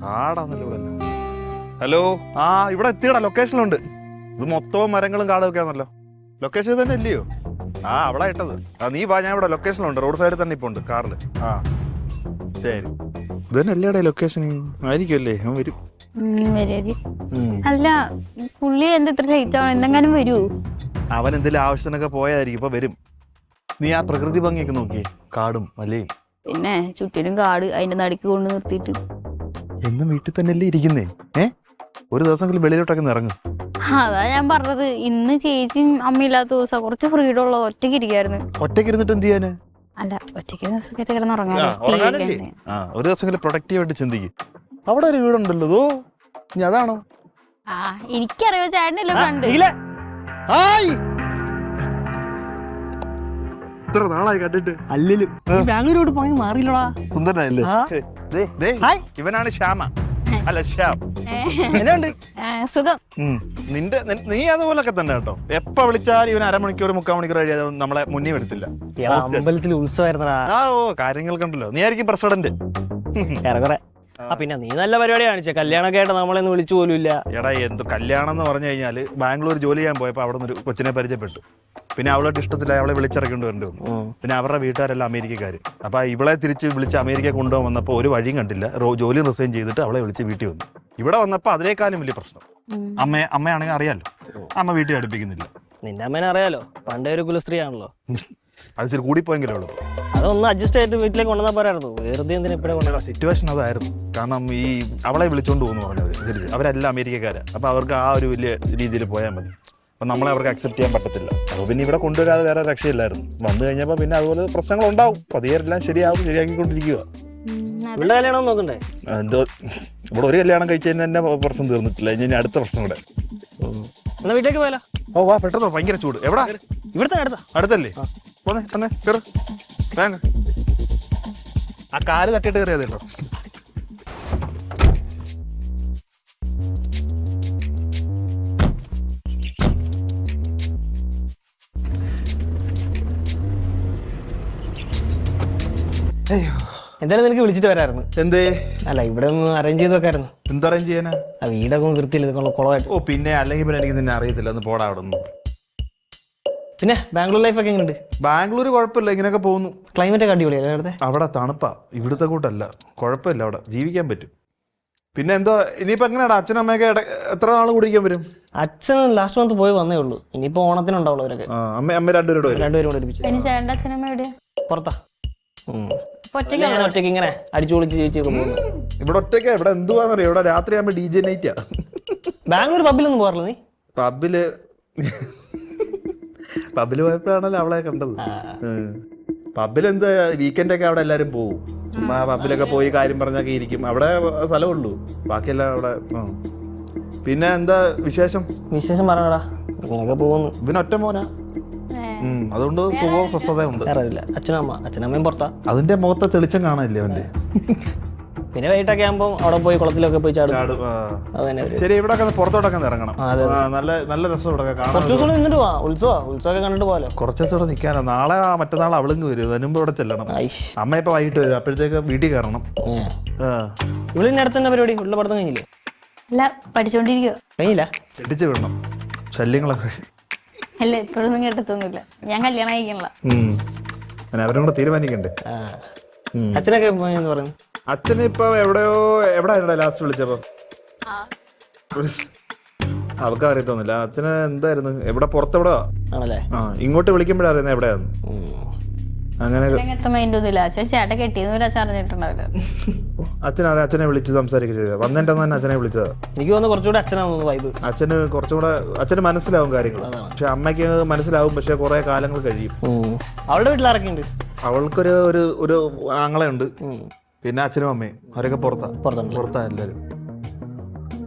കാടാന്നല്ലോ ഇവിടെ. ഹലോ, ആ ഇവിടെ എത്തിയടാ, ലൊക്കേഷനിലുണ്ട്. ഇത് മൊത്തവും മരങ്ങളും കാടൊക്കെ ആണല്ലോ. ലൊക്കേഷൻ തന്നെ ഇല്ലയോ? ആ അവിടെ ഇട്ടത്. ആ നീ വാ, ഞാൻ ഇവിടെ ലൊക്കേഷനിലുണ്ട്. റോഡ് സൈഡിൽ തന്നെ ഇപ്പൊ ഉണ്ട് കാറിൽ. ആ ശരി, ഇത് തന്നെ അല്ലേടെ ലൊക്കേഷൻ ആയിരിക്കുമല്ലേ? അവൻ വരും. അല്ല പുള്ളി എന്താ ഇത്ര ലേറ്റ് ആവണം? എന്തെങ്കിലും വരൂ? അവൻ എന്തെങ്കിലും ആവശ്യത്തിനൊക്കെ പോയായിരിക്കും, ഇപ്പൊ വരും. നീ ആ പ്രകൃതി ഭംഗിയൊക്കെ നോക്കിയേ, കാടും മലയും. പിന്നെ ചുറ്റിനും കാട്, അതിന്റെ നടുക്ക് കൊണ്ട് നിർത്തിയിട്ട്. എന്നും വീട്ടിൽ തന്നെയല്ലേ ഇരിക്കുന്നേ? ഒരു ദിവസമെങ്കിലും വെളിയിലോട്ടൊക്കെ ഇറങ്ങും. അതാ ഞാൻ പറഞ്ഞത്, ഇന്ന് ചേച്ചിയും അമ്മയില്ലാത്ത ദിവസം കുറച്ച് ഫ്രീഡം ഉള്ളത്, ഒറ്റയ്ക്ക് ഇരിക്കായിരുന്നു. ഒറ്റയ്ക്ക് ഇരുന്നിട്ട് എന്ത് ചെയ്യാന്? അല്ല ഒറ്റയ്ക്ക് കിടന്ന് ഉറങ്ങാനല്ലേ? ആ ഒരു ദിവസമെങ്കിലും പ്രൊഡക്റ്റീവായിട്ട് ചിന്തിക്കും. അവിടെ ഒരു വീടുണ്ടല്ലോ, അതോ ഇനി അതാണോ? ആ എനിക്കറിയോ, ചേട്ടനല്ലോ കണ്ട്. ഇത്ര നാളായി കണ്ടിട്ട്. അല്ലലും ബാംഗ്ലൂരോട്ട് പോയി മാറിയില്ലടാ. സുന്ദരനല്ലേ? ഇവനാണ് ശ്യാമ. അല്ല ശ്യാം. സുഖം. നീ അതുപോലൊക്കെ തന്നെ കേട്ടോ. എപ്പ വിളിച്ചാലും ഇവൻ അരമണിക്കൂർ 3/4 മണിക്കൂർ കഴിയാതെ നമ്മളെ മുന്നിൽ എടുത്തില്ല. അമ്പലത്തിൽ ഉത്സവമായിരുന്നടാ. കാര്യങ്ങൾക്കുണ്ടല്ലോ. നീ ആയിരിക്കും പ്രസിഡന്റ്. ഏറെക്കുറെ. പിന്നെ നീ നല്ല പരിപാടി കാണിച്ചേ. കല്യാണമൊക്കെ ആയിട്ട് നമ്മളൊന്നും വിളിച്ചു പോലും ഇല്ല. എടാ എന്ത് കല്യാണം എന്ന് പറഞ്ഞു കഴിഞ്ഞാല്, ബാംഗ്ലൂർ ജോലി ചെയ്യാൻ പോയപ്പോ അവിടെ നിന്ന് ഒരു കൊച്ചിനെ പരിചയപ്പെട്ടു. പിന്നെ അവളോട്ട് ഇഷ്ടത്തില്ല, അവളെ വിളിച്ചിറക്കേണ്ടി വരേണ്ടി വന്നു. പിന്നെ അവരുടെ വീട്ടുകാരെല്ലാം അമേരിക്കക്കാര്. അപ്പൊ ഇവളെ തിരിച്ച് വിളിച്ച് അമേരിക്ക കൊണ്ടുപോകാൻ വന്നപ്പോൾ ഒരു വഴിയും കണ്ടില്ല. ജോലി റിസൈൻ ചെയ്തിട്ട് അവളെ വിളിച്ച് വീട്ടിൽ വന്നു. ഇവിടെ വന്നപ്പോൾ അതിനേക്കാളും വലിയ പ്രശ്നം. അമ്മയാണെങ്കിൽ അറിയാലോ, അമ്മ വീട്ടിൽ അടുപ്പിക്കുന്നില്ല. നിന്റെ അമ്മേനെ അറിയാലോ, പണ്ടേ ഒരു കുലസ്ത്രീ ആണല്ലോ. അത് ശരി കൂടിപ്പോയെങ്കിലേ ഉള്ളൂ. അതൊന്ന് അഡ്ജസ്റ്റ് ആയിട്ട് വീട്ടിലേക്ക് കൊണ്ടുവന്നാൽ പോരായിരുന്നു. വെറുതെ എന്തിനാ എപ്പോഴും കൊണ്ടുവരാം. സിറ്റുവേഷൻ അതായിരുന്നു. കാരണം ഈ അവളെ വിളിച്ചോണ്ട് പോകുന്നു പറഞ്ഞവര് തിരിച്ച്. അവരെല്ലാം അമേരിക്കക്കാരാ. അപ്പൊ അവർക്ക് ആ ഒരു വലിയ രീതിയിൽ പോയാൽ മതി. അപ്പൊ നമ്മളെ അവർക്ക് അക്സെപ്റ്റ് ചെയ്യാൻ പറ്റത്തില്ല. അപ്പോൾ പിന്നെ ഇവിടെ കൊണ്ടുവരാതെ വേറെ രക്ഷയില്ലായിരുന്നു. വന്നു കഴിഞ്ഞപ്പോൾ പിന്നെ അതുപോലെ പ്രശ്നങ്ങൾ ഉണ്ടാവും. പതിയെല്ലാം ശരിയാക്കിക്കൊണ്ടിരിക്കുക. ഇവിടെ കല്യാണം നോക്കണ്ടേ? എന്തോ ഇവിടെ ഒരു കല്യാണം കഴിച്ചതിന് തന്നെ പ്രശ്നം തീർന്നിട്ടില്ല. ഇനി അടുത്ത പ്രശ്നം കൂടെ. എന്നാ വീട്ടിലേക്ക് പോയാലോ? ഓ വാ, പെട്ടെന്ന് ഭയങ്കര ചൂട്. എവിടാ? ഇവിടുത്തെ അടുത്തല്ലേ? പോന്നെ കേറ്. ആ കാല് തട്ടിയിട്ട് കയറിയതല്ലോ. അയ്യോ, എന്തായാലും നിനക്ക് വിളിച്ചിട്ട് വരായിരുന്നു. എന്തേ? അല്ല ഇവിടെ ഒന്ന് അറേഞ്ച് ചെയ്ത് വെക്കായിരുന്നു. എന്താ അറേഞ്ച് ചെയ്യാനാ? ആ വീടൊക്കെ ഒന്ന് വൃത്തിയില്ല, കുളമായിട്ട്. ഓ പിന്നെ അല്ലെങ്കിൽ പിന്നെ എനിക്ക് നിന്നെ അറിയത്തില്ല. ഒന്ന് പോടാ അവിടെ നിന്ന്. പിന്നെ ബാംഗ്ലൂർ ലൈഫ് ഒക്കെ എങ്ങനെയുണ്ട്? ബാംഗ്ലൂർ കുഴപ്പമില്ല, ഇങ്ങനെയൊക്കെ പോകുന്നു. ക്ലൈമറ്റ് ഒക്കെ അടിപൊളിയല്ലേ അവിടുത്തെ? അവിടെ തണുപ്പാ, ഇവിടുത്തെ കൂട്ടല്ല. കുഴപ്പമില്ല, അവിടെ ജീവിക്കാൻ പറ്റും. പിന്നെ എന്തോ ഇനിയിപ്പോ എങ്ങനെയാടാ? അച്ഛനും അമ്മയൊക്കെ എത്ര നാൾ കുടിക്കാൻ വരും? അച്ഛൻ ലാസ്റ്റ് മന്ത് പോയി വന്നേ ഉള്ളൂ. ഇനിയിപ്പോ ഓണത്തിനുണ്ടാവുള്ളൂ അവരൊക്കെ. അമ്മ രണ്ടുപേരും കൂടെ ഒരുമിച്ച്. ചേട്ടൻ്റെ അച്ഛനമ്മ എവിടെയാ? പുറത്താ. ഒറ്റയ്ക്ക് ഇങ്ങനെ അടിച്ചു പൊളിച്ച് ചേച്ചി പോകുന്നു. ഇവിടെ ഒറ്റയ്ക്കാ. ഇവിടെ എന്തുവാന്നറിയോ, ഇവിടെ രാത്രി ആകുമ്പോ DJ നൈറ്റാ. ബാംഗ്ലൂർ പബ്ബിലൊന്നും പോകാറില്ല നീ? പബ്ബില് പോയപ്പോഴാണല്ലോ അവളെ കണ്ടത്. പബ്ബിൽ എന്താ വീക്കെൻഡ് ഒക്കെ അവിടെ എല്ലാരും പോവും. ചുമ്മാ പബ്ബിലൊക്കെ പോയി കാര്യം പറഞ്ഞൊക്കെ ഇരിക്കും. അവിടെ സ്ഥലമുള്ളൂ, ബാക്കിയെല്ലാം അവിടെ. പിന്നെ എന്താ വിശേഷം? വിശേഷം പറയടാ. ഇങ്ങനെയൊക്കെ പോകുന്നു. പിന്നെ ഒറ്റ മോനാ, അതുകൊണ്ട് സുഖവും സ്വസ്ഥതയുണ്ട്. അച്ഛനമ്മയും പുറത്താ. അതിന്റെ മുഖത്തെ തെളിച്ചം കാണാനില്ലേ അവന്റെ? പിന്നെ വൈകിട്ടൊക്കെ ആകുമ്പോ അവിടെ പോയി കുളത്തിലൊക്കെ പോയി ചാടും. ശരി, ഇവിടെ പുറത്തോട്ടൊക്കെ ഇറങ്ങണം. നല്ല രസം ഇവിടെ കാണാൻ. നിന്നിട്ട് പോവാ. ഉത്സവമൊക്കെ കണ്ടിട്ട് പോകാലോ. കുറച്ച് ദിവസം ഇവിടെ നിൽക്കാനോ. നാളെ മറ്റന്നാൾ അവളിങ്ങ് വരും. അതിനുമ്പ് ഇവിടെ ചെല്ലണം. അമ്മ ഇപ്പൊ വൈകിട്ട് വരും. അപ്പോഴത്തേക്ക് വീട്ടിൽ കയറണം. ഇവിടെ അടുത്ത് തന്നെ പരിപാടി? ഉള്ള പഠിത്തം കഴിഞ്ഞില്ലേ? അല്ല, പഠിച്ചോണ്ടിരിക്കുക. കഴിഞ്ഞില്ല? ചെടിച്ച് വിടണം. ശല്യങ്ങളൊക്കെ അല്ല, ഇപ്പോഴൊന്നും കേട്ടത്തൊന്നുമില്ല. ഞാൻ കല്യാണം കഴിക്കണില്ല. അവരും കൂടെ തീരുമാനിക്കണ്ടേ? അച്ഛനൊക്കെ പറഞ്ഞു. അച്ഛന് ഇപ്പൊ എവിടെയായിരുന്നു ലാസ്റ്റ് വിളിച്ചപ്പോ? അവർക്ക് അറിയത്തൊന്നുമില്ല. അച്ഛന് എന്തായിരുന്നു, എവിടെ പുറത്തെവിടാ ആണല്ലേ? ഇങ്ങോട്ട് വിളിക്കുമ്പോഴാ അറിയുന്നത് എവിടെയാന്ന്. അങ്ങനെ ചേട്ടൻ കെട്ടിയെന്ന് അറിഞ്ഞിട്ടുണ്ടാവില്ല. അച്ഛനെ വിളിച്ച് സംസാരിക്കുക ചെയ്ത. വന്നിട്ട് തന്നെ അച്ഛനെ വിളിച്ചതാ. എനിക്ക് തോന്നുന്നു കുറച്ചുകൂടെ അച്ഛനാണ് വൈബ്. അച്ഛന് കുറച്ചുകൂടെ അച്ഛന് മനസ്സിലാവും കാര്യങ്ങൾ. പക്ഷെ അമ്മയ്ക്ക് മനസ്സിലാവും, പക്ഷെ കുറെ കാലങ്ങൾ കഴിയും. അവളുടെ വീട്ടിൽ ആരൊക്കെയുണ്ട്? അവൾക്കൊരു ഒരു ആങ്ങളയുണ്ട്. പിന്നെ അച്ഛനും അമ്മയും അവരൊക്കെ പുറത്താ എല്ലാരും.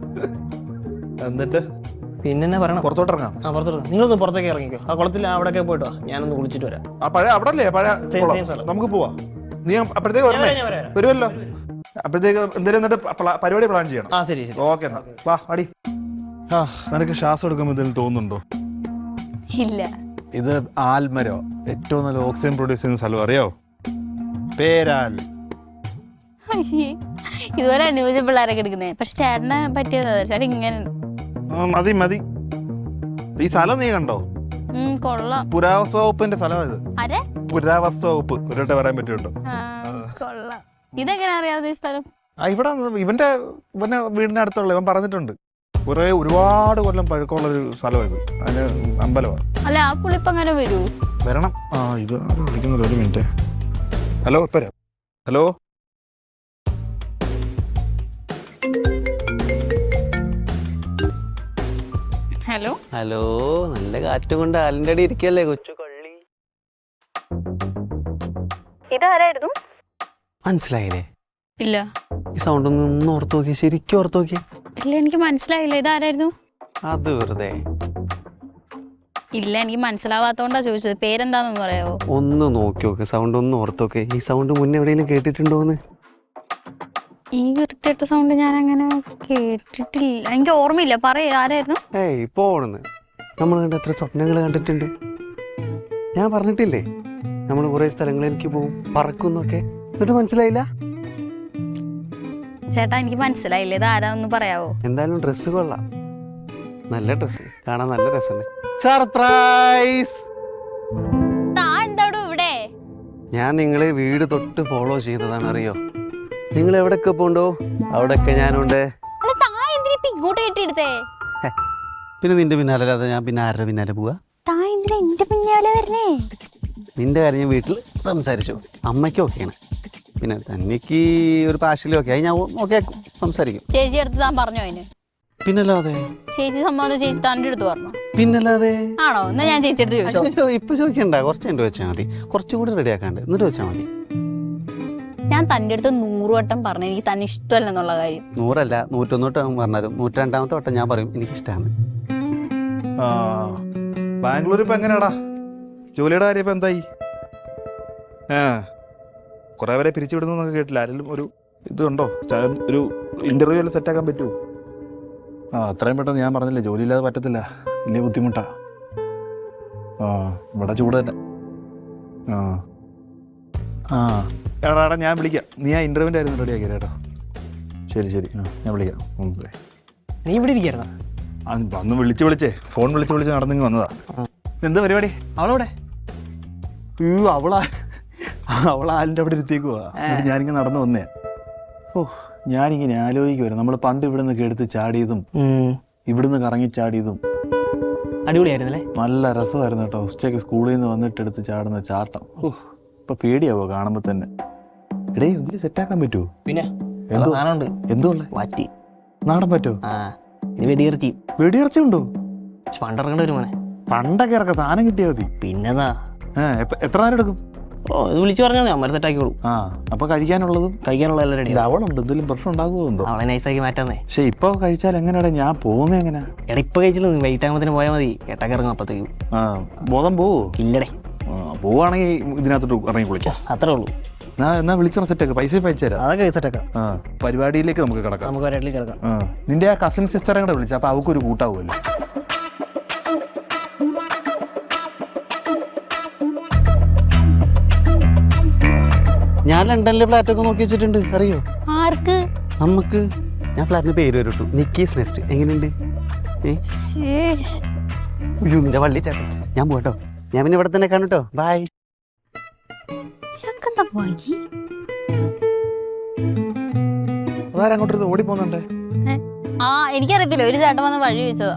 എന്നിട്ട് പിന്നെ പറയണം, പുറത്തോട്ടിറങ്ങാം. നിങ്ങളൊന്ന് പുറത്തേക്ക് ഇറങ്ങിക്കോ. ആ കുളത്തിൽ അവിടെയൊക്കെ പോയിട്ടോ, ഞാനൊന്ന് കുളിച്ചിട്ട് വരാം. ആ പഴയ അവിടെ അല്ലേ? പഴയ നമുക്ക് പോവാം. നീ അപ്പോഴത്തേക്ക് വരുമല്ലോ. അപ്പോഴത്തേക്ക് എന്തായാലും എന്നിട്ട് പരിപാടി പ്ലാൻ ചെയ്യണം. ശരി. ഓക്കെ, എന്നാ വാ അടി. നിനക്ക് ശ്വാസം എടുക്കുമ്പോൾ എന്തെങ്കിലും തോന്നുന്നുണ്ടോ? ഇല്ല. ഇത് ആൽമരോ, ഏറ്റവും നല്ല ഓക്സിജൻ പ്രൊഡ്യൂസ് ചെയ്യുന്ന സ്ഥലം അറിയോ? പേരാൽ. ഇതുപോലെ അനുയോജ്യ പിള്ളേരൊക്കെ എടുക്കുന്നത്. പക്ഷെ ചേട്ടനെ പറ്റിയത് ചേട്ടൻ ഇങ്ങനെ മതി മതി. ഈ സ്ഥലം നീ കണ്ടോ? കൊള്ളാം. പുരാവസ്തു വകുപ്പിന്റെ സ്ഥലമായത്. ആരെ? പുരാവസ്തു വകുപ്പ്. ഒരിട്ട് പറയാൻ പറ്റുമോ? കൊള്ളാം. ഇതെങ്ങനെ അറിയാതെ ഈ സ്ഥലം? ഇവിടെ ഇവന്റെ വീടിന്റെ അടുത്തുള്ള ഇവൻ പറഞ്ഞിട്ടുണ്ട്. ഒരുപാട് കൊല്ലം പഴക്കമുള്ളൊരു സ്ഥലമായത്. അതിന് അമ്പലമാണ്. അല്ല ആ പുള്ളിപ്പം അങ്ങനെ വരൂ? വരണം. ഇത് വിളിക്കുന്നത്. ഒരു മിനിറ്റ്. ഹലോ ഇപ്പൊ ഹലോ. Hello hello. നല്ല കാറ്റും കൊണ്ട് ആലിന്റെ അടി ഇരിക്കല്ലേ കൊച്ചു കള്ളി. ഇതാരായിരുന്നു? മനസ്സിലായില്ലേ? ഇല്ല. ഈ സൗണ്ട് ഒന്ന് ഓർത്ത് നോക്കിയേ, ശരിക്കും ഓർത്ത് നോക്കിയേ. ഇല്ല, എനിക്ക് മനസ്സിലായില്ല. ഇതാരായിരുന്നു? അത് വെറുതെ. ഇല്ല, എനിക്ക് മനസ്സിലാവാത്തോണ്ടാ ചോദിച്ചത്. പേരെന്താണെന്ന് പറയാവോ? ഒന്ന് നോക്കി നോക്ക്, സൗണ്ട് ഒന്ന് ഓർത്ത് നോക്ക്. ഈ സൗണ്ട് മുന്നേ എവിടെയെങ്കിലും കേട്ടിട്ടുണ്ടോന്ന്? ഈ വൃത്തിയിട്ട സൗണ്ട് ഞാൻ അങ്ങനെ കേട്ടിട്ടില്ല. എനിക്ക് ഓർമ്മയില്ല. പറയേ, ആരായിരുന്നു? ഇപ്പൊ ഓടുന്നു. നമ്മൾ കണ്ട എത്ര സ്വപ്നങ്ങൾ കണ്ടിട്ടുണ്ട്. ഞാൻ പറഞ്ഞിട്ടില്ലേ നമ്മൾ കുറെ സ്ഥലങ്ങളിലേക്ക് പോവും, പറക്കുന്നൊക്കെ. എന്നിട്ട് മനസ്സിലായില്ല? ചേട്ടാ എനിക്ക് മനസ്സിലായില്ല. ഇത് ആരാന്ന് പറയാവോ? എന്തായാലും ഡ്രസ്സ് കൊള്ളാം. നല്ല ഡ്രസ്സ്, കാണാൻ നല്ല രസമുണ്ട്. സർപ്രൈസ്! എന്താ ഇവിടെ? ഞാൻ നിങ്ങളെ വീട് തൊട്ട് ഫോളോ ചെയ്തതാണ്, അറിയോ? നിങ്ങൾ എവിടെയൊക്കെ പോണ്ടോ അവിടെയൊക്കെ ഞാനുണ്ട്. ഇങ്ങോട്ട് കെട്ടിയെടുത്തേ. പിന്നെ നിന്റെ പിന്നാലെ അല്ലാതെ ഞാൻ പിന്നെ ആരുടെ പിന്നാലെ പോവാ? എന്റെ പിന്നാലെ വരണേ. നിന്റെ കാര്യം ഞാൻ വീട്ടിൽ സംസാരിച്ചു. അമ്മയ്ക്ക് ഓക്കെയാണ്. പിന്നെ തന്നിക്ക് ഒരു പാശിലും ഒക്കെ ഞാൻ ഓക്കെ ആക്കും, സംസാരിക്കും. ചേച്ചി അടുത്ത് താൻ പറഞ്ഞോ അതിന്? പിന്നല്ലാതെ. ചേച്ചി സംബന്ധം ചേച്ചി തന്റെ അടുത്ത് പറഞ്ഞു. പിന്നല്ലാതെ. ആണോ? എന്നാ ഞാൻ ചേച്ചി അടുത്ത് ചോദിച്ചോ. ഇപ്പൊ ചോദിക്കണ്ട, കുറച്ച് കണ്ടു വെച്ചാൽ മതി. കുറച്ചുകൂടി റെഡി ആക്കാണ്ട് എന്നിട്ട് വെച്ചാൽ മതി. ഞാൻ തന്റെ അടുത്ത് 100 വട്ടം പറഞ്ഞു എനിക്ക് തന്നെ ഇഷ്ടമല്ലെന്നുള്ള കാര്യം. 100 അല്ല 101 വട്ടം പറഞ്ഞാലും 102ാമത്തെ വട്ടം ഞാൻ പറയും എനിക്കിഷ്ടമാണ്. ബാംഗ്ലൂർ ഇപ്പൊ എങ്ങനെയാടാ? ജോലിയുടെ കാര്യം ഇപ്പൊ എന്തായി? കുറെ പേരെ പിരിച്ചു വിടുന്നൊക്കെ കേട്ടില്ല. ആരെങ്കിലും ഒരു ഇതുണ്ടോ? ഒരു ഇന്റർവ്യൂ എല്ലാം സെറ്റാക്കാൻ പറ്റുമോ? അത്രയും പെട്ടെന്ന് ഞാൻ പറഞ്ഞില്ലേ, ജോലി ഇല്ലാതെ പറ്റത്തില്ല. വലിയ ബുദ്ധിമുട്ടാ. ഇവിടെ ചൂട് തന്നെ. എടാ ഞാൻ വിളിക്കാം. നീ ആ ഇന്റർവ്യൂവിൻ്റെ ആയിരുന്നു റെഡി ആക്കിയ കേട്ടോ. ശരി ശരി, ഞാൻ വിളിക്കാം. നീ ഇവിടെ ഇരിക്കായിരുന്നോ? അന്ന് വിളിച്ചേ ഫോൺ വിളിച്ച് നടന്നിങ്ങ് വന്നതാ. എന്താ പരിപാടി? അവളവിടെ? അവളാലിൻ്റെ അവിടെ ഇരുത്തേക്കുവാ. ഞാനിങ്ങനെ നടന്നു വന്നേ. ഞാനിങ്ങനെ ആലോചിക്കുമായിരുന്നു, നമ്മൾ പണ്ട് ഇവിടെ നിന്നൊക്കെ എടുത്ത് ചാടിയതും ഇവിടുന്ന് കറങ്ങി ചാടിയതും. അടിപൊളിയായിരുന്നല്ലേ? നല്ല രസമായിരുന്നു കേട്ടോ. ഉച്ചയ്ക്ക് സ്കൂളിൽ നിന്ന് വന്നിട്ട് എടുത്ത് ചാടുന്ന ചാട്ടം. ഇപ്പൊ പേടിയാവോ കാണുമ്പോ തന്നെ? ഇടേ ഒന്നിൽ സെറ്റാക്കാൻ പറ്റുമോ? പിന്നെ എന്തുള്ള വാറ്റി നാടൻ പറ്റോ? വെടിയിറച്ചി ഉണ്ടോ? പണ്ടിറങ്ങേണ്ട ഒരു മോനെ. പണ്ടൊക്കെ ഇറക്കാം, സാധനം കിട്ടിയാൽ മതി. പിന്നെതാ. എത്ര നേരം എടുക്കും? ഇത് വിളിച്ചു പറഞ്ഞാൽ അമ്മ സെറ്റാക്കിക്കോളൂ. അപ്പൊ കഴിക്കാനുള്ളതും കഴിക്കാനുള്ള റെഡി. അവളുണ്ട്, എന്തെങ്കിലും പ്രശ്നം ഉണ്ടാകുമോ? അവളെ നൈസാക്കി മാറ്റാന്നേ. പക്ഷെ ഇപ്പൊ കഴിച്ചാൽ എങ്ങനെയാ ഞാൻ പോകുന്നത്? എങ്ങനെയാ? എടാ ഇപ്പൊ കഴിച്ചില്ല, വെയിറ്റ് ആകുമ്പത്തിന് പോയാൽ മതി. കേട്ടൊക്കെ ഇറങ്ങും അപ്പത്തേക്കും. ബോധം പോവോ? ഇല്ലടേ. പോവാണെങ്കിൽ ഇതിനകത്തോട്ട് ഇറങ്ങി കുളിക്കാം. അത്രേ ഉള്ളൂ. എന്നാ വിളിച്ചോ സെറ്റൊക്കെ, പൈസ അയച്ചു തരാം. അതൊക്കെ സെറ്റാക്കാം. പരിപാടിയിലേക്ക് നമുക്ക് കിടക്കാം. നമുക്ക് ഒരേട്ടിലേക്ക് കിടക്കാം. നിന്റെ ആ കസിൻ സിസ്റ്ററെ കൂടെ വിളിച്ച അപ്പൊ അവക്കൊരു കൂട്ടാവുമല്ലോ. ഞാൻ ലണ്ടനിലെ ഫ്ലാറ്റൊക്കെ നോക്കി വെച്ചിട്ടുണ്ട്, അറിയോ? ആർക്ക്? നമുക്ക്. ഞാൻ ഫ്ലാറ്റിന് പേര് വരട്ടു, നിക്കീസ് നെസ്റ്റ്. എങ്ങനെയുണ്ട്? നിന്റെ വള്ളി ചേട്ടൻ. ഞാൻ പോട്ടോ. ഞാൻ പിന്നെ ഇവിടെ തന്നെ കാണട്ടോ. ബൈ. അതാരങ്ങോട്ട് ഓടി പോകുന്നുണ്ടേ? എനിക്കറിയത്തില്ല. ഒരു ചേട്ടൻ വന്ന് വഴി ചോദിച്ചതാ.